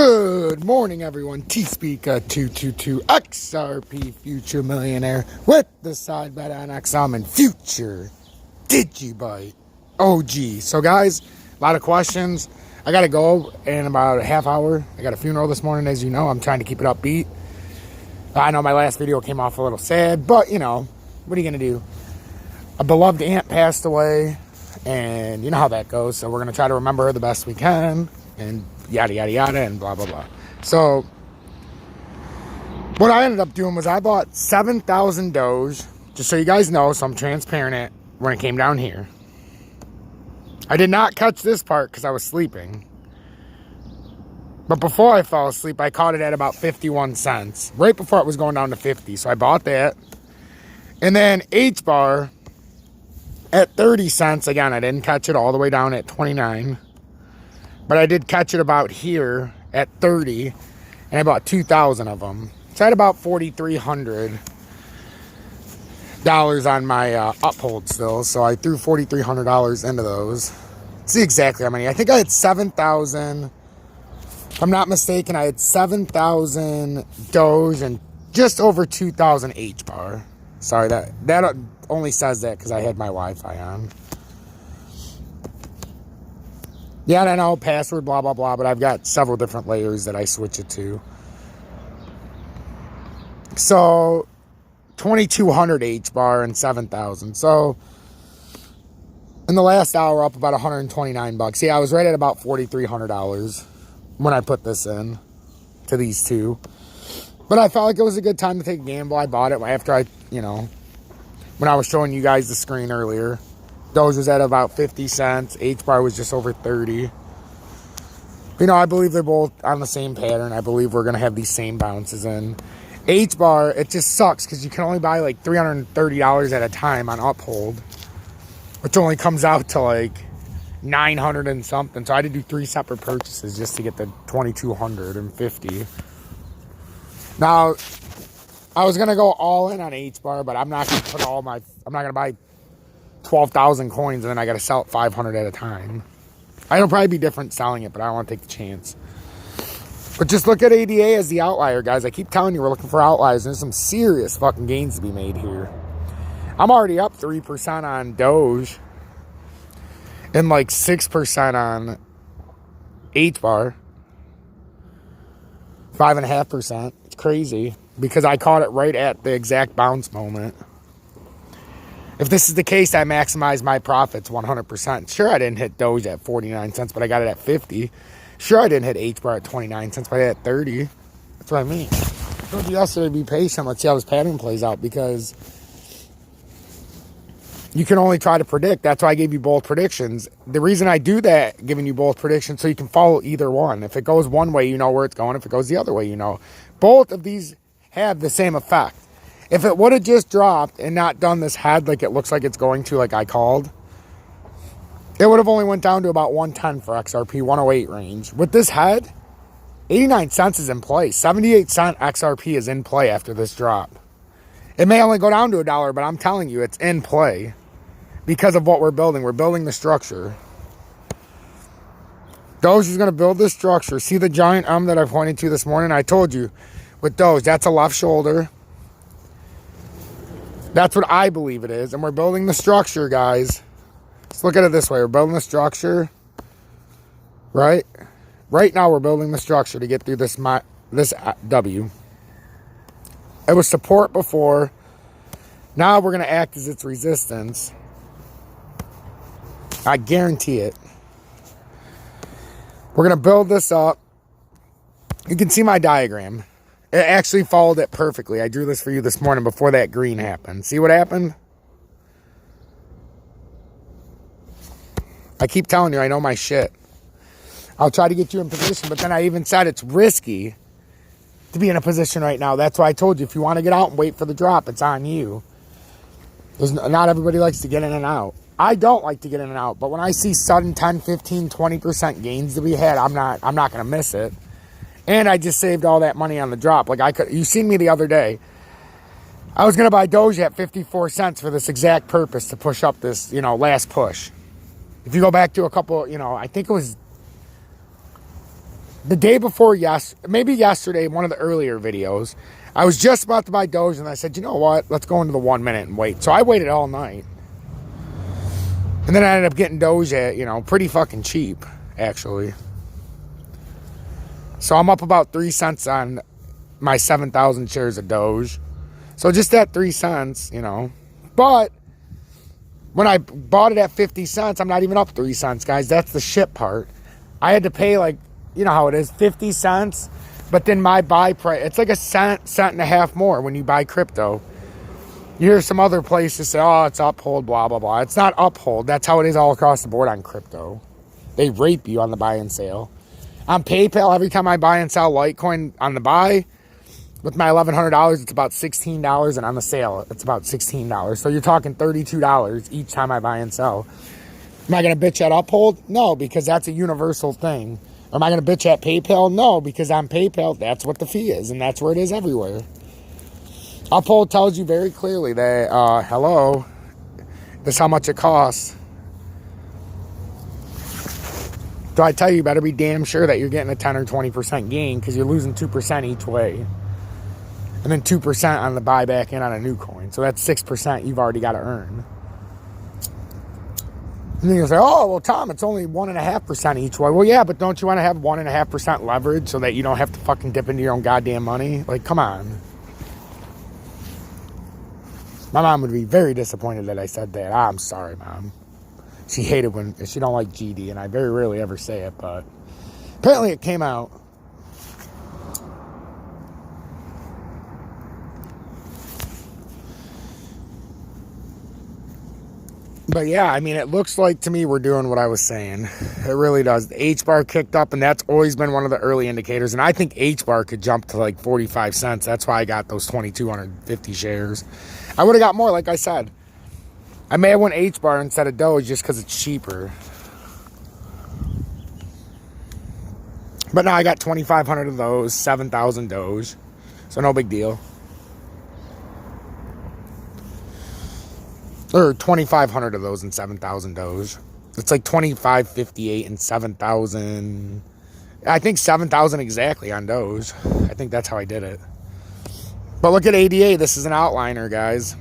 Good morning, everyone. T-Speaker 222 XRP Future Millionaire with the side bet on XM and Future Digibyte OG. So, guys, a lot of questions. I got to go in about a half hour. I got a funeral this morning, as you know. I'm trying to keep it upbeat. I know my last video came off a little sad, but, you know, what are you going to do? A beloved aunt passed away, and you know how that goes. So we're going to try to remember her the best we can, and yada, yada, yada, and blah, blah, blah. So what I ended up doing was I bought 7,000 Doge, just so you guys know, so I'm transparent when it came down here. I did not catch this part because I was sleeping. But before I fell asleep, I caught it at about 51 cents. Right before it was going down to 50. So I bought that. And then H-bar at 30 cents. Again, I didn't catch it all the way down at 29. But I did catch it about here at 30. And I bought 2,000 of them. So I had about $4,300 on my uphold still. So I threw $4,300 into those. See exactly how many. I think I had 7,000. If I'm not mistaken, I had 7,000 Doge and just over 2,000 H-bar. Sorry, that only says that because I had my Wi-Fi on. Yeah, I know, password, blah, blah, blah, but I've got several different layers that I switch it to. So, 2,200 H-bar and 7,000. So, in the last hour, up about 129 bucks. Yeah, I was right at about $4,300 when I put this in to these two. But I felt like it was a good time to take a gamble. I bought it after I, you know, when I was showing you guys the screen earlier. Doge was at about 50 cents. H-bar was just over 30. You know, I believe they're both on the same pattern. I believe we're going to have these same bounces in. H-bar, it just sucks because you can only buy like $330 at a time on Uphold, which only comes out to like 900 and something. So I had to do 3 separate purchases just to get the 2,250. Now, I was going to go all in on H-bar, but I'm not going to put I'm not going to buy 12,000 coins and then I got to sell it 500 at a time. It'll probably be different selling it, but I don't want to take the chance. But just look at ADA as the outlier, guys. I keep telling you, we're looking for outliers. There's some serious fucking gains to be made here. I'm already up 3% on Doge and like 6% on H-bar. 5.5%. It's crazy because I caught it right at the exact bounce moment. If this is the case, I maximize my profits 100%. Sure, I didn't hit Doge at 49 cents, but I got it at 50. Sure, I didn't hit H-bar at 29 cents, but I hit at 30. That's what I mean. I told you yesterday, be patient. Let's see how this pattern plays out because you can only try to predict. That's why I gave you both predictions. The reason I do that, giving you both predictions, so you can follow either one. If it goes one way, you know where it's going. If it goes the other way, you know. Both of these have the same effect. If it would have just dropped and not done this head like it looks like it's going to, like I called, it would have only went down to about 110 for XRP, 108 range. With this head, 89 cents is in play. 78 cent XRP is in play after this drop. It may only go down to $1, but I'm telling you, it's in play because of what we're building. We're building the structure. Doge is going to build this structure. See the giant that I pointed to this morning? I told you, with Doge, that's a left shoulder. That's what I believe it is. And we're building the structure, guys. Let's look at it this way. We're building the structure. Right? Right now, we're building the structure to get through this W. It was support before. Now we're going to act as its resistance. I guarantee it. We're going to build this up. You can see my diagram. It actually followed it perfectly. I drew this for you this morning before that green happened. See what happened? I keep telling you, I know my shit. I'll try to get you in position, but then I even said it's risky to be in a position right now. That's why I told you, if you want to get out and wait for the drop, it's on you. Not everybody likes to get in and out. I don't like to get in and out, but when I see sudden 10, 15, 20% gains to be had, I'm not going to miss it. And I just saved all that money on the drop. Like you seen me the other day. I was going to buy Doge at 54 cents for this exact purpose to push up this, you know, last push. If you go back to a couple, you know, I think it was the day before, maybe yesterday, one of the earlier videos, I was just about to buy Doge, and I said, you know what? Let's go into the 1 minute and wait. So I waited all night. And then I ended up getting Doge at, pretty fucking cheap, actually. So I'm up about 3 cents on my 7,000 shares of Doge. So just at 3 cents, But when I bought it at 50 cents, I'm not even up 3 cents, guys. That's the shit part. I had to pay, you know how it is, 50 cents. But then my buy price, it's like a cent and a half more when you buy crypto. You hear some other places say, oh, it's uphold, blah, blah, blah. It's not uphold. That's how it is all across the board on crypto. They rape you on the buy and sale. On PayPal, every time I buy and sell Litecoin on the buy, with my $1,100, it's about $16. And on the sale, it's about $16. So you're talking $32 each time I buy and sell. Am I going to bitch at uphold? No, because that's a universal thing. Am I going to bitch at PayPal? No, because on PayPal, that's what the fee is, and that's where it is everywhere. Uphold tells you very clearly that, hello, this is how much it costs. So I tell you, you better be damn sure that you're getting a 10 or 20% gain, because you're losing 2% each way. And then 2% on the buyback and on a new coin. So that's 6% you've already got to earn. And then you'll say, oh, well, Tom, it's only 1.5% each way. Well, yeah, but don't you want to have 1.5% leverage so that you don't have to fucking dip into your own goddamn money? Like, come on. My mom would be very disappointed that I said that. I'm sorry, Mom. She hated when she don't like GD, and I very rarely ever say it, but apparently it came out. But yeah, I mean, it looks like to me we're doing what I was saying. It really does. The H-bar kicked up, and that's always been one of the early indicators. And I think H-bar could jump to like 45 cents. That's why I got those 2,250 shares. I would have got more, like I said. I may have went H-bar instead of Doge just because it's cheaper. But now I got 2,500 of those, 7,000 Doge. So no big deal. Or 2,500 of those and 7,000 Doge. It's like 2,558 and 7,000. I think 7,000 exactly on Doge. I think that's how I did it. But look at ADA. This is an outliner, guys.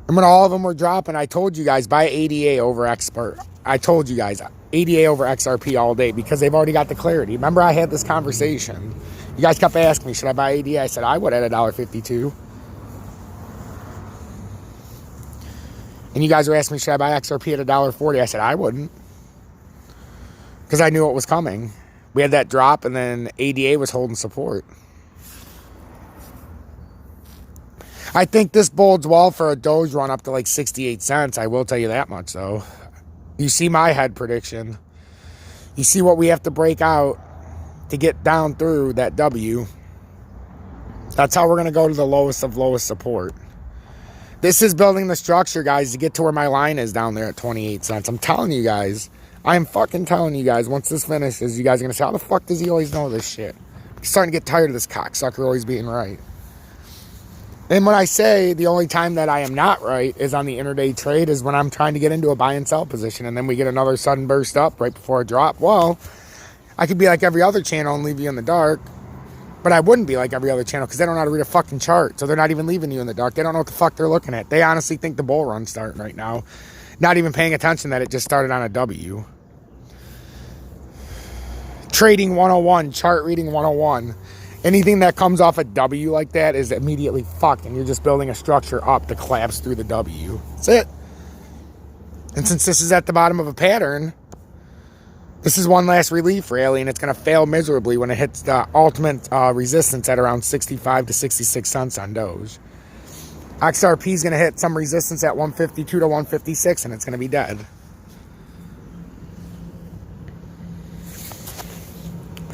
And when all of them were dropping, I told you guys, buy ADA over Expert. I told you guys, ADA over XRP all day because they've already got the clarity. Remember, I had this conversation. You guys kept asking me, should I buy ADA? I said, I would at $1.52. And you guys were asking me, should I buy XRP at $1.40? I said, I wouldn't. Because I knew it was coming. We had that drop, and then ADA was holding support. I think this bodes well for a Doge run up to like 68 cents. I will tell you that much, though. You see my head prediction. You see what we have to break out to get down through that W. That's how we're going to go to the lowest of lowest support. This is building the structure, guys, to get to where my line is down there at 28 cents. I'm telling you guys. I am fucking telling you guys, once this finishes, you guys are going to say, how the fuck does he always know this shit? I'm starting to get tired of this cocksucker always being right. And when I say the only time that I am not right is on the intraday trade is when I'm trying to get into a buy and sell position, and then we get another sudden burst up right before a drop. Well, I could be like every other channel and leave you in the dark. But I wouldn't be like every other channel because they don't know how to read a fucking chart. So they're not even leaving you in the dark. They don't know what the fuck they're looking at. They honestly think the bull run's starting right now. Not even paying attention that it just started on a W. Trading 101, chart reading 101. Anything that comes off a W like that is immediately fucked. And you're just building a structure up to collapse through the W. That's it. And since this is at the bottom of a pattern, this is one last relief rally, and it's going to fail miserably when it hits the ultimate resistance at around 65 to 66 cents on Doge. XRP is going to hit some resistance at 152 to 156, and it's going to be dead.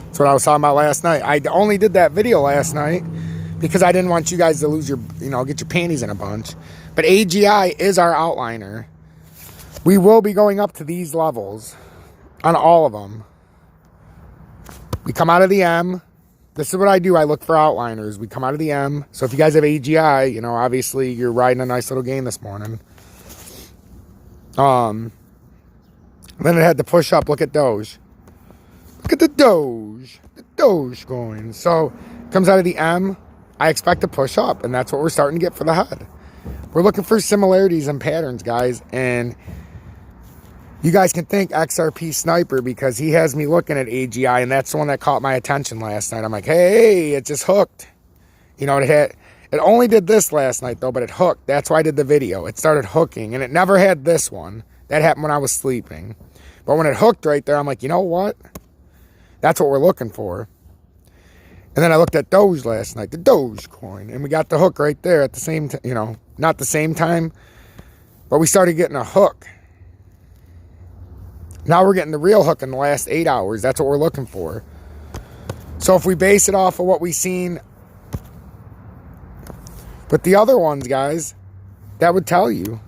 That's what I was talking about last night. I only did that video last night because I didn't want you guys to lose your, get your panties in a bunch. But AGI is our outliner. We will be going up to these levels. On all of them. We come out of the M. This is what I do. I look for outliners. We come out of the M. So if you guys have AGI, obviously you're riding a nice little game this morning. And And then it had to push up. Look at Doge. Look at the Doge. The Doge going. So, comes out of the M. I expect to push up. And that's what we're starting to get for the head. We're looking for similarities and patterns, guys. And you guys can thank XRP Sniper because he has me looking at AGI. And that's the one that caught my attention last night. I'm like, hey, it just hooked. You know, it only did this last night, though, but it hooked. That's why I did the video. It started hooking. And it never had this one. That happened when I was sleeping. But when it hooked right there, I'm like, you know what? That's what we're looking for. And then I looked at Doge last night, the Doge coin. And we got the hook right there at the same time, you know, not the same time. But we started getting a hook. Now we're getting the real hook in the last 8 hours. That's what we're looking for. So if we base it off of what we've seen with the other ones, guys, that would tell you.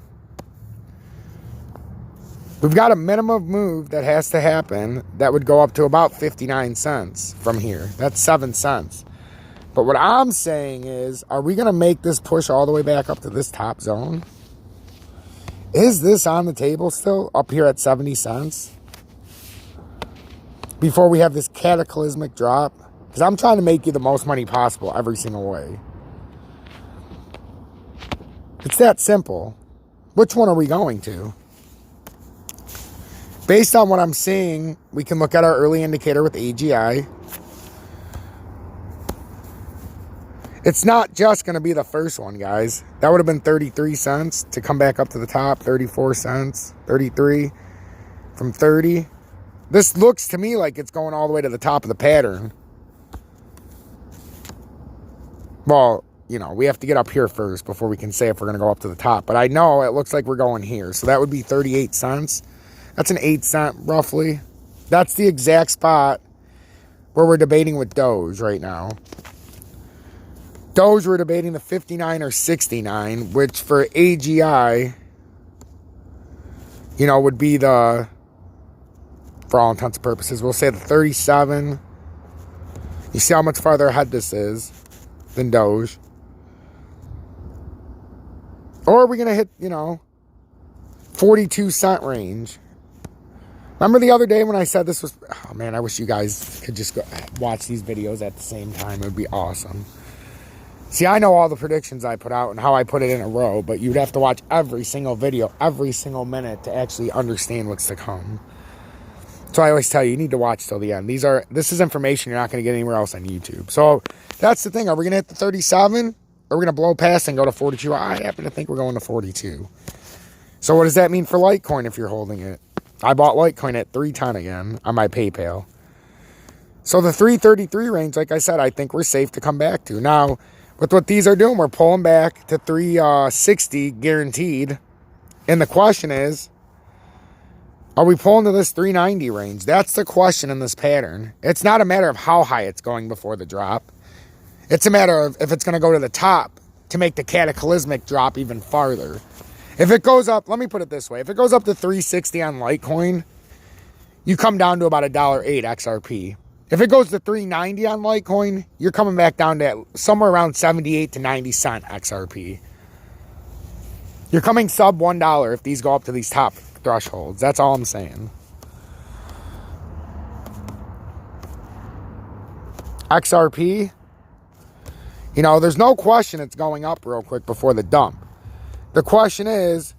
We've got a minimum move that has to happen that would go up to about 59 cents from here. That's 7 cents. But what I'm saying is, are we going to make this push all the way back up to this top zone? Is this on the table still up here at 70 cents? Before we have this cataclysmic drop? Because I'm trying to make you the most money possible every single way. It's that simple. Which one are we going to? Based on what I'm seeing, we can look at our early indicator with AGI. It's not just going to be the first one, guys. That would have been 33 cents to come back up to the top. 34 cents. 33 from 30. This looks to me like it's going all the way to the top of the pattern. Well, you know, we have to get up here first before we can say if we're going to go up to the top. But I know it looks like we're going here. So that would be 38 cents. That's an 8 cent roughly. That's the exact spot where we're debating with Doge right now. Doge, we're debating the 59 or 69, which for AGI, you know, would be the, for all intents and purposes, we'll say the 37. You see how much farther ahead this is than Doge. Or are we going to hit, you know, 42 cent range? Remember the other day when I said this was... Oh, man, I wish you guys could just go watch these videos at the same time. It would be awesome. See, I know all the predictions I put out and how I put it in a row, but you'd have to watch every single video, every single minute to actually understand what's to come. So I always tell you, you need to watch till the end. This is information you're not going to get anywhere else on YouTube. So that's the thing. Are we going to hit the 37? Or are we going to blow past and go to 42? I happen to think we're going to 42. So what does that mean for Litecoin if you're holding it? I bought Litecoin at 310 again on my PayPal. So the 333 range, like I said, I think we're safe to come back to. Now, with what these are doing, we're pulling back to 360 guaranteed. And the question is, are we pulling to this 390 range? That's the question in this pattern. It's not a matter of how high it's going before the drop. It's a matter of if it's going to go to the top to make the cataclysmic drop even farther. If it goes up, let me put it this way. If it goes up to 360 on Litecoin, you come down to about $1.08 XRP. If it goes to 390 on Litecoin, you're coming back down to somewhere around 78 to 90 cent XRP. You're coming sub $1 if these go up to these top thresholds. That's all I'm saying. XRP, you know, there's no question it's going up real quick before the dump. The question is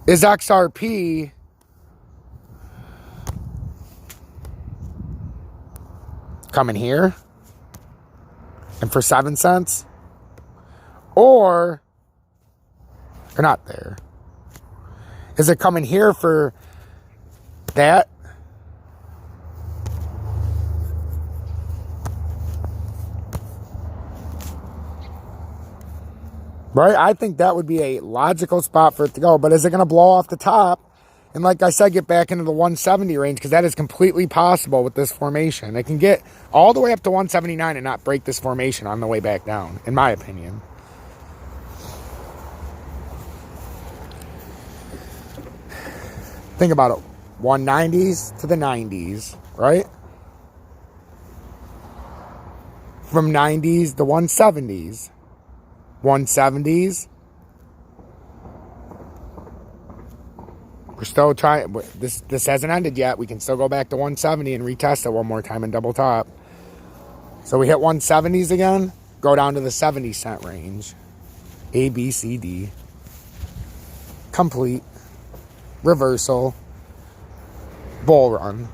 XRP coming here and for 7 cents? Or they're not there. Is it coming here for that? Right? I think that would be a logical spot for it to go. But is it going to blow off the top? And like I said, get back into the 170 range, because that is completely possible with this formation. It can get all the way up to 179 and not break this formation on the way back down, in my opinion. Think about it. 190s to the 90s, right? From 90s to 170s. 170s We're still trying. This hasn't ended yet. We can still go back to 170 and retest it one more time and double top. So we hit 170s again. Go down to the 70-cent range. A, B, C, D. Complete. Reversal. Bull run.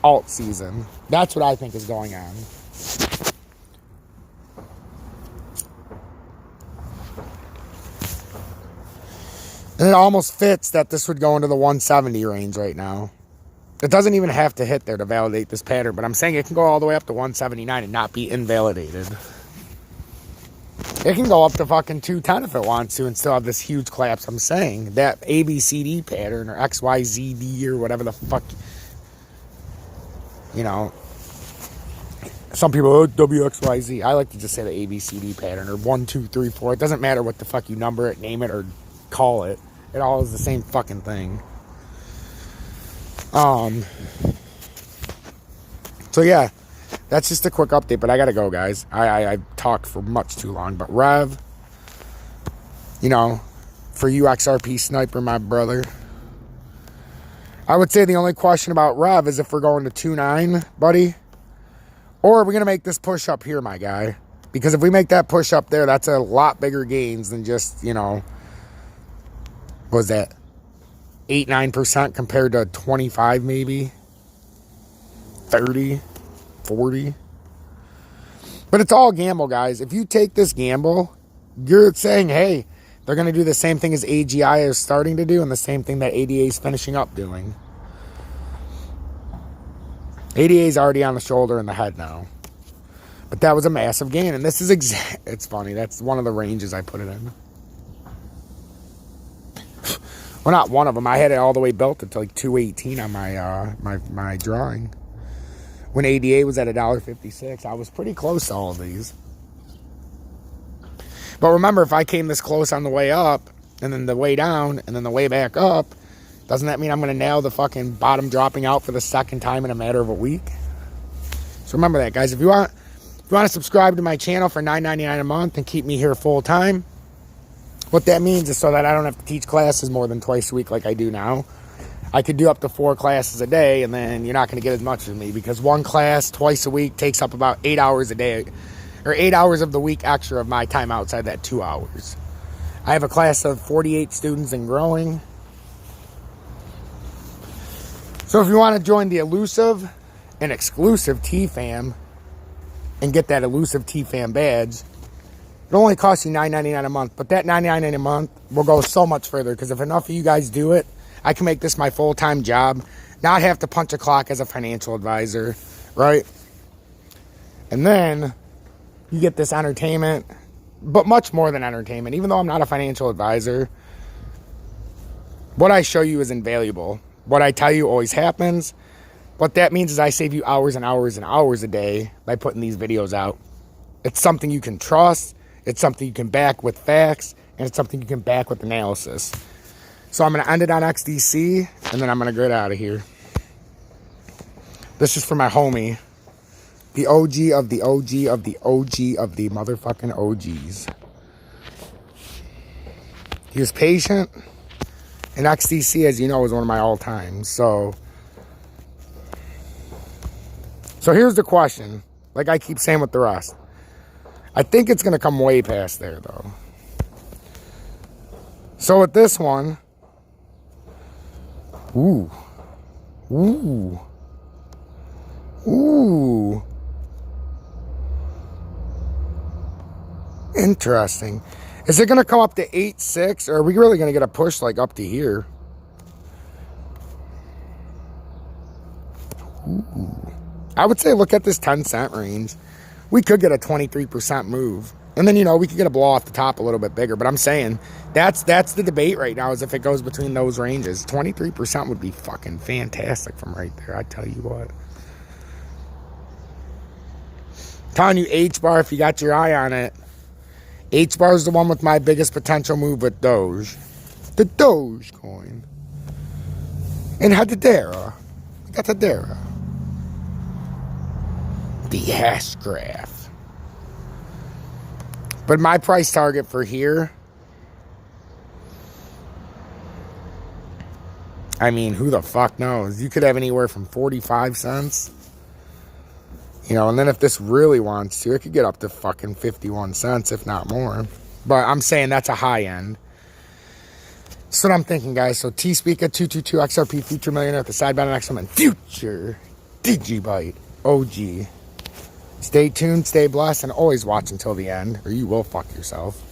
Alt season. That's what I think is going on. And it almost fits that this would go into the 170 range right now. It doesn't even have to hit there to validate this pattern, but I'm saying it can go all the way up to 179 and not be invalidated. It can go up to fucking 210 if it wants to and still have this huge collapse. I'm saying that ABCD pattern or XYZD or whatever the fuck, you know. Some people, oh, WXYZ. I like to just say the ABCD pattern or 1, 2, 3, 4. It doesn't matter what the fuck you number it, name it, or call it. It all is the same fucking thing. So yeah, that's just a quick update, but I gotta go, guys. I talked for much too long, but Rev, you know, for you XRP sniper, my brother, I would say the only question about Rev is if we're going to 2.9, buddy, or are we gonna make this push up here, my guy? Because if we make that push up there, that's a lot bigger gains than just, you know, what was that, 8-9% compared to 25 maybe, 30, 40. But it's all gamble, guys. If you take this gamble, you're saying, hey, they're going to do the same thing as AGI is starting to do and the same thing that ADA is finishing up doing. ADA is already on the shoulder and the head now. But that was a massive gain. And this is it's funny. That's one of the ranges I put it in. Well, not one of them. I had it all the way built to like 218 on my drawing. When ADA was at $1.56, I was pretty close to all of these. But remember, if I came this close on the way up, and then the way down, and then the way back up, doesn't that mean I'm going to nail the fucking bottom dropping out for the second time in a matter of a week? So remember that, guys. If you want to subscribe to my channel for $9.99 a month and keep me here full time, what that means is so that I don't have to teach classes more than twice a week like I do now. I could do up to 4 classes a day, and then you're not going to get as much as me because one class twice a week takes up about 8 hours a day, or 8 hours of the week extra of my time outside that 2 hours. I have a class of 48 students and growing. So if you want to join the elusive and exclusive T-Fam and get that elusive T-Fam badge, it only costs you $9.99 a month, but that $9.99 a month will go so much further because if enough of you guys do it, I can make this my full-time job, not have to punch a clock as a financial advisor, right? And then you get this entertainment, but much more than entertainment. Even though I'm not a financial advisor, what I show you is invaluable. What I tell you always happens. What that means is I save you hours and hours and hours a day by putting these videos out. It's something you can trust. It's something you can back with facts, and it's something you can back with analysis. So I'm going to end it on XDC, and then I'm going to get out of here. This is for my homie, the OG of the OG of the OG of the motherfucking OGs. He was patient, and XDC, as you know, is one of my all-times. So here's the question, like I keep saying with the rest. I think it's going to come way past there, though. So with this one, ooh, interesting. Is it going to come up to 8.6, or are we really going to get a push like up to here? Ooh. I would say look at this 10-cent range. We could get a 23% move. And then, you know, we could get a blow off the top a little bit bigger. But I'm saying that's the debate right now is if it goes between those ranges. 23% would be fucking fantastic from right there. I tell you what. Telling you H-bar, if you got your eye on it. H-bar is the one with my biggest potential move with Doge. The Doge coin. And Hadadera. We got Hadadera. The hash graph. But my price target for here, I mean, who the fuck knows? You could have anywhere from 45 cents. You know, and then if this really wants to, it could get up to fucking 51 cents, if not more. But I'm saying that's a high end. That's what I'm thinking, guys. So T-Speaker 222 XRP Future Millionaire at the side button next and Future Digibyte OG. Stay tuned, stay blessed, and always watch until the end, or you will fuck yourself.